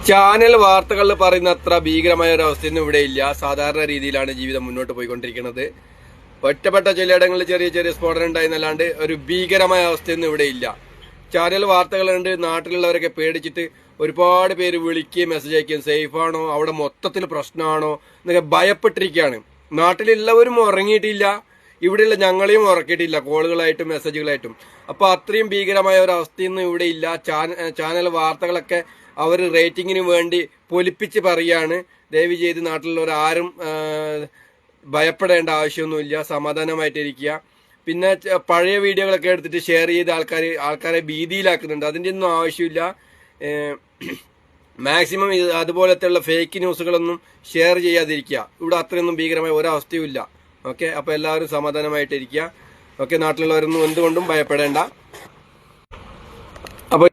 Channel വാർത്തകളിൽ പറയുന്ന അത്ര ഭീകരമായ ഒരു അവസ്ഥയൊന്നും ഇവിടെ ഇല്ല. സാധാരണ രീതിയിലാണ് ജീവിതം മുന്നോട്ട് പോയിക്കൊണ്ടിരിക്കുന്നത്. ഒറ്റപ്പെട്ട ചിലയിടങ്ങളിൽ ചെറിയ ചെറിയ സ്ഫോടനം ഉണ്ടായിരുന്നല്ലാണ്ട് ഒരു ഭീകരമായ അവസ്ഥയൊന്നും ഇവിടെ ഇല്ല. ചാനൽ വാർത്തകളുണ്ട്. നാട്ടിലുള്ളവരൊക്കെ പേടിച്ചിട്ട് ഒരുപാട് പേര് വിളിക്കുകയും മെസ്സേജ് അയക്കുകയും സേഫാണോ, അവിടെ മൊത്തത്തിൽ പ്രശ്നമാണോ എന്നൊക്കെ ഭയപ്പെട്ടിരിക്കുകയാണ്. നാട്ടിലുള്ളവരും ഉറങ്ങിയിട്ടില്ല, ഇവിടെയുള്ള ഞങ്ങളെയും ഉറക്കിയിട്ടില്ല കോളുകളായിട്ടും മെസ്സേജുകളായിട്ടും. അപ്പൊ അത്രയും ഭീകരമായ ഒരു അവസ്ഥയൊന്നും ഇവിടെ ഇല്ല. ചാനൽ വാർത്തകളൊക്കെ അവർ റേറ്റിങ്ങിന് വേണ്ടി പൊലിപ്പിച്ച് പറയാണ്. ദയവ് ചെയ്ത് നാട്ടിലുള്ളവരാരും ഭയപ്പെടേണ്ട ആവശ്യമൊന്നുമില്ല, സമാധാനമായിട്ടിരിക്കുക. പിന്നെ പഴയ വീഡിയോകളൊക്കെ എടുത്തിട്ട് ഷെയർ ചെയ്ത് ആൾക്കാരെ ഭീതിയിലാക്കുന്നുണ്ട്. അതിൻ്റെ ഒന്നും ആവശ്യമില്ല. മാക്സിമം അതുപോലത്തെയുള്ള ഫേക്ക് ന്യൂസുകളൊന്നും ഷെയർ ചെയ്യാതിരിക്കുക. ഇവിടെ അത്രയൊന്നും ഭീകരമായ ഒരവസ്ഥയും ഇല്ല. ഓക്കെ, അപ്പൊ എല്ലാവരും സമാധാനമായിട്ടിരിക്കുക. ഓക്കെ, നാട്ടിലുള്ളവരൊന്നും എന്തുകൊണ്ടും ഭയപ്പെടേണ്ട. അപ്പൊ